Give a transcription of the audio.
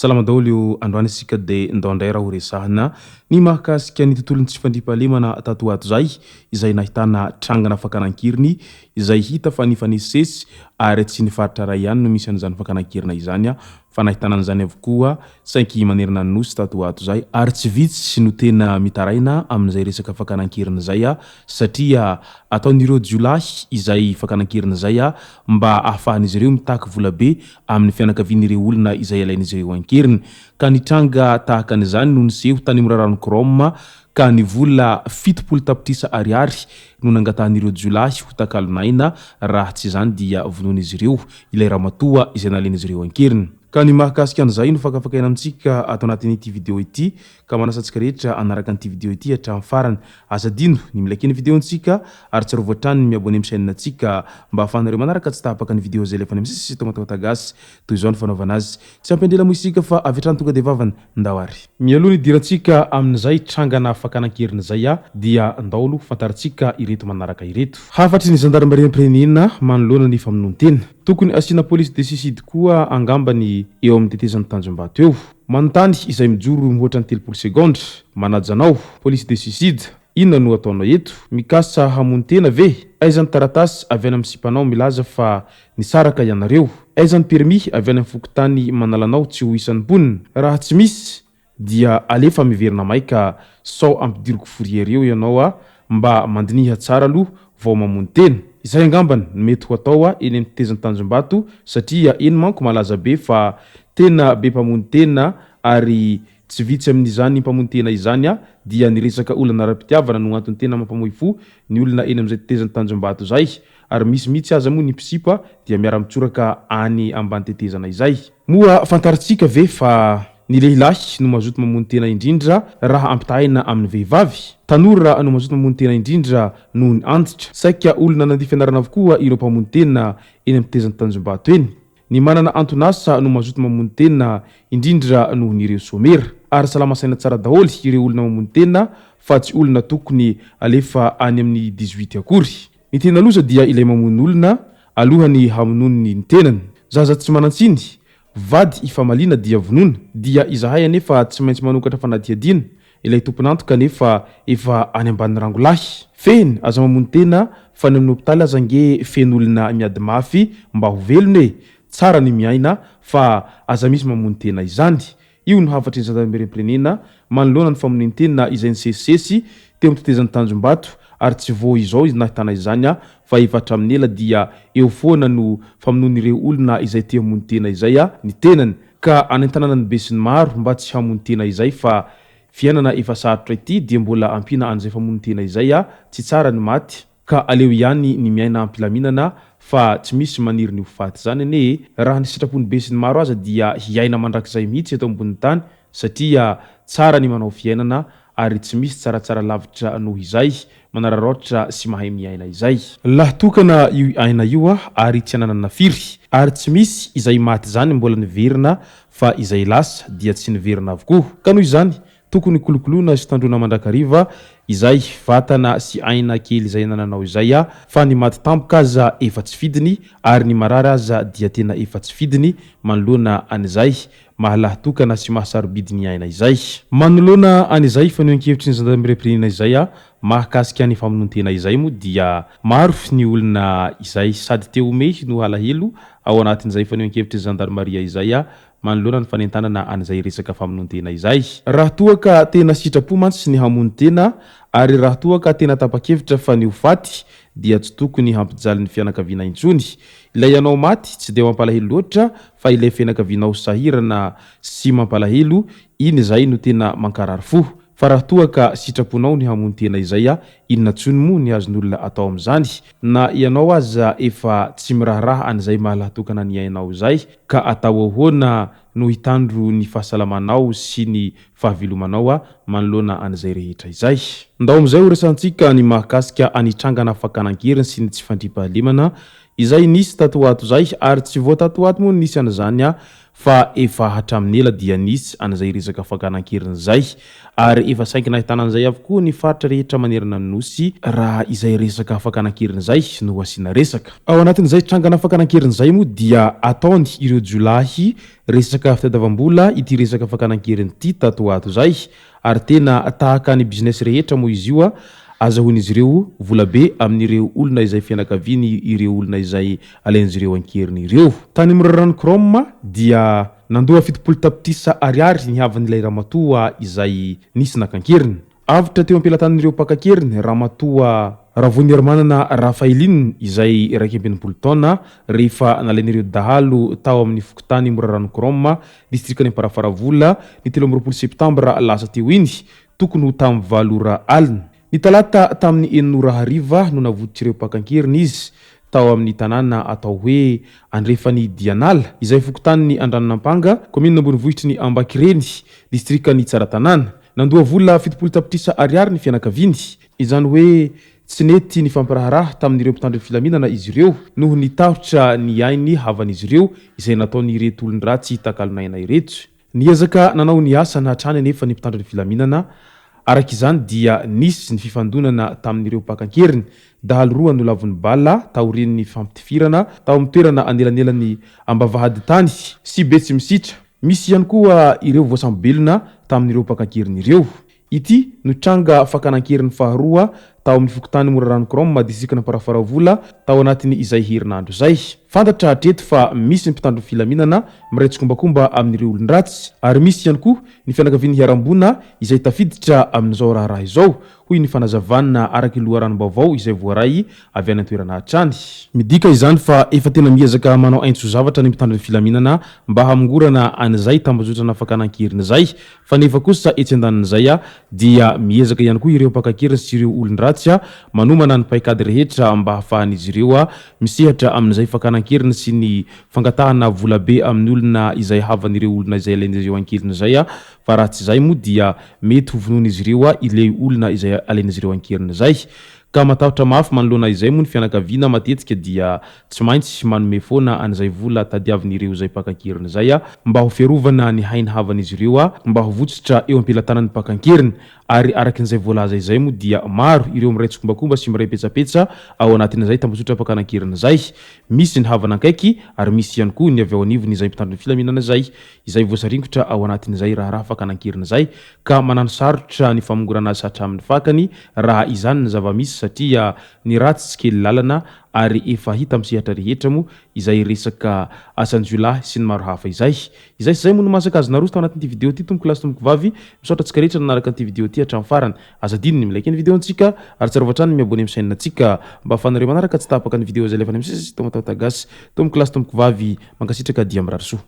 Salama daholo io androany isika dia ndao indray raha ho resahana ny mahakasika ny tontolon'ny tsy fandriam-pahalemana tato ato izay nahitana trangana fakanankiriny izay hita fa nifanesesy ary tsy ny faritra ray ihany no misy an'izany fakanankirina izany fa nahitana an'izany avokoa sainky manerana ny nosy tato ato izay ary tsy vitsy no tena mitaraina amin'izay resaka fakanankirina izay satria ataon'ireo jiolahy izay fakanankirina izay mba ahafahan'izy ireo mitaky vola be amin'ny fianakavian'ireo olona izay alain'izy ireo ankeriny ka nitranga tahaka an'izany no niseho tany amin'ny rarano Kroma ka ny vola 70 tapitrisa ariary no nangatahan'ireo jiolahy ho takalonaina raha tsy izany dia vonoan'izy ireo ilay ramatoa izay nalain'izy ireo ankeriny. Ka ny mahakasika an'izay no fakafakaina amintsika ato anatin'ity video ity ka manasantsika rehetra anaraka an'ity video ity hatramin'ny farany. Asa dino ny milaiky ny videontsika ary tsy rovoatrany ny miabone amin'ny chaîne-ntsika mba ahafahanareo manaraka tsy tapaka ny video zay lefa ny misy tomatotagasy toy izao ny fanaovana azy. Tsy ampendrela mo isika fa avy hatrany tonga dia vavany ndao ary. Mialoha ny dirantsika amin'izay trangana fakanankirina izay dia ndaolo fantarintsika ireto manaraka ireto. Hafatry ny gendarmerie imprenina manoloana ny famonoan-tena. Tokony asiana police de suicide koa angambany eo amin'ny tetezan'ny Tanjombato eo. Manontany izay mijoro mihoatra ny 3 seconde manajanao police de suicide inona no ataonao eto mikasa hamonon-tena ve? Aizany taratasy avy any amin'ny sipanao milaza fa nisaraka ianareo. Aizany permis avy any amin'ny fokotany manalanao tsy ho isan'ny mponina. Raha tsy misy dia alefa miverina maika sao ampidiriko fourrière eo ianao mba mandiniha tsara aloha vao mamonon-tena. Izay angambany mety ho atao eny amin'ny tetezan'ny Tanjombato satria eny manko malaza be fa tena be mpamonon-tena ary tsy vitsy amin'izany mpamonon-tena izany dia niresaka olona ara-pitiavana no antony tena mampamoy fo ny olona eny amin'izay tetezan'ny Tanjombato izay ary misy mitsy aza moa ny mpisipa dia miara mitsoraka any ambany tetezana izay. Moa fantaritsika ve fa ny lehilahy no mazoto mamonon-tena indrindra raha ampitahina amin'ny vehivavy, tanora no mazoto mamonon-tena indrindra noho ny antitra. Saika olona nandihy fianarana avokoa ireo mpamonon-tena eny amin'ny tetezan'ny Tanjombato eny. Ny manana antonasa no mazoto mamonon-tena indrindra noho ny ireo somera ary salama saina tsara daholo ireo olona mamonon-tena fa tsy olona tokony alefa any amin'ny 18 akory. Ny tena loza dia ilay mamono olona alohany hamonony ny tenany. Zaza tsy manantsiny vady ifamalina dia vonona dia izahay anefa tsy maintsy manokatra fanadihadina ilay tomponanto kanefa efa any ambany rangolahy. Feny aza mamonon-tena fa ny amin'ny hopitaly aza nge feny olona miady mafy mba ho velona tsara ny miaina fa aza misy mamonon-tena izany. Io no hafatry ny gendarmerie imprenena manoloana ny famonon-tena izay nisesisesy teo amin'ny tetezan'ny Tanjombato ary tsy vo izao nahitana izany fa efa hatramin'ny ela dia eo foana no famonon'ireo olona izay tia hamonon-tena izay ny tenany ka anentanana ny be sy ny maro mba tsy hamonon-tena izay fa fiainana efa sarotra ity dia mbola ampina an'izay famonon-tena izay tsy tsara ny maty ka aleo ihany ny miaina ampilaminana fa tsy misy maniry ny ho faty zany ane raha ny sitrapony be sy ny maro aza dia hiaina mandrakizay mihitsy eto ambonin'ny tany satria tsara ny manao fiainana ary tsy misy tsaratsara lavitra noho izay manararaotra sy mahay miaina izay. Laha tokana io aina io ary tsy ananana firy ary tsy misy izay maty zany mbola niverina fa izay lasa dia tsy niverina avokoa ka noho izany tokony kolokoloana sy tandrona mandrakariva izay vatana sy aina kely izay nananao izay fa ny maty tampoka aza efa tsy fidiny ary ny marary aza dia tena efa tsy fidiny manoloana an'izay mahalahatokana sy mahasarobidi ny aina izay. Manoloana an'izay fa ny ankevitry ny gendarmerie imprenena izay mahakasika ny famonon-tena izay moa dia maro ny olona izay sady teo omey no alahelo ao anatin'izay fa ny ankevitry ny gendarmerie izay manoloana ny fanentanana an'izay resaka famonon-tena izay. Raha toa ka tena sitrapo mantsy ny hamonon-tena ary raha toa ka tena tapa-kevitra fa ny ho faty dia tsy tokony hampijaly ny fianakaviana intsony. Ilay ianao maty tsy dia mampalahelo loatra fa ilay fianakavianao sahirana sy mampalahelo iny izay no tena mankarary fo. Fa raha toa ka sitraponao ny hamonon-tena izay inona tsony moa ny azon'olona atao amin'izany na ianao aza efa tsy miraharaha an'izay mahalahatokana ny ainao izay ka atao ahoana no hitandro ny fahasalamanao sy ny fahavelomanao manoloana an'izay rehetra izay. Ndao amin'izay ho resantsika ny mahakasika anitrangana fakanan-keriny sy ny tsy fandriam-pahalemana izay nisy tato ato zay ary tsy voatato ato moa nisy an'izany fa efa hatramin'ny ela dia nisy an'izay resaka fakanan-keriny zay ary efa saingina ahitana an'izay avokoa ny faritra rehetra manerana ny nosy raha izay resaka fakanan-keriny zay no asiana resaka. Ao anatin'izay trangana fakanan-keriny zay moa dia ataony ireo jolahy resaka fitadiavam-bola ity resaka fakanan-keriny ity tato ato zay ary tena tahaka ny business rehetra moa izy io azahoan'izy ireo vola be amin'ireo olona izay fianakaviany ireo olona izay alain'izy ireo ankeriny ireo. Tany mirarano Chrome dia nandoa 70 tapitrisa ariary ny havan'ilay ramatoa izay nisy nakankeriny. Avitra teo ampelantan'ireo mpakankeriny ramatoa Ravoniarmanana Rafaeline izay 180 taona rehefa nalain'ireo dahalo tao amin'ny fokotany mirarano Chrome distrikany Amparafaravola ny 13 septambra lasa teo iny tokony ho tamin'ny 7 alina. Ny talata tamin'ny 9 hariva no navoditr'ireo mpakankeriny izy tao amin'ny tanàna atao hoe Andrefany Dianala izay fokotanin'ny Andranonampanga commune ambonivohitry ny Ambakireny distrikany Tsaratanàna. Nandoa vola 70 tapitrisa ariary ny fianakaviany izany hoe tsy nety ny fampiraharaha tamin'ireo mpitandro ny filaminana izy ireo noho ny tahotra ny ainy havan'izy ireo izay nataony ireto olon-dratsy takalonaina ireto. Niezaka nanao ny asa na hatrany anefa ny mpitandro ny filaminana. Araka izany dia nisy ny fifandonana tamin'ireo mpakankeriny dahalo roa no lavon'ny bala taorian'ny fampitifirana tao amin'ny toerana anelanelany Ambavahady tany sy Betsy Misitra. Misy ihany koa ireo voasambelona tamin'ireo mpakankeriny ireo. Ity no tranga fakanan-keriny faharoa tao amin'ny fokotany Morarano Chrome distrikana Amparafaravola tao anatin'ny izay herinandro zay. Fantatra hatreto fa misy ny mpitandro filaminana miraitsokombakomba amin'ireo olon-dratsy ary misy ihany koa ny fianakavian'ny hiarambona izay tafiditra amin'izao raharaha izao hoy ny fanazavana araky loharanom-baovao izay voaray avy any an-toerana hatrany. Midika izany fa efa tena miezaka manao aintso zavatra ny mpitandro filaminana mba hamongorana an'izay tambazotrana fakanan-keriny zay fa nefa kosa etsy andanin'izay dia miezaka ihany koa ireo mpakankeriny sy ireo olon-dratsy manomana ny paikady rehetra mba hahafahan'izy ireo misehatra amin'izay fakanan-keriny sy ny fangatahana vola be amin'ny olona izay havan'ireo olona izay alain'ireo ankeriny zay fa raha tsy zay moa dia mety hovonoan'izy ireo ilay olona izay alain'izy ireo ankeriny zay. Ka matahotra mafy manoloana izay moa ny fianakaviana matetika dia tsy maintsy manome foana an'izay vola tadiavin'ireo izay mpakankeriny zay mba ho fiarovana ny hainy havan'izy ireo mba ho votsitra eo ampelantanan'ny mpakankeriny ary arakin'izay voalaza izay moa dia maro ireo miraitsokombakomba sy miray petsapetsa ao anatin'izay tambazotra mpakankeriny zay. Misy ny havana akaiky ary misy ihany koa ny avy ao anivony izay mpitandro ny filaminana zay izay voasaringotra ao anatin'izay raharaha fakanan-keriny zay ka manano sarotra ny famongorana azy hatramin'ny fakany raha izany ny zava-misy satria ny ratsy tsy kely lalana ary efa hita misehatra rehetra moa izay resaka asanjiolahy sy ny maro hafa izay. Izay sy zay moa no masaka azy naroso tao anatin'ity vidéo ity tomboko lasy tomboko vavy misaotra antsika rehetra nanaraka an'ity vidéo ity hatramin'ny farany. Azadininy milaiky ny vidéo antsika ary tsy rahovatrany miabone amin'ny chaîne antsika mba ahafahanareo manaraka tsy tapaka ny vidéo zay lefany amin'ny sisy tomatao tagasy tomboko lasy tomboko vavy mankasitraka dia mirary soa.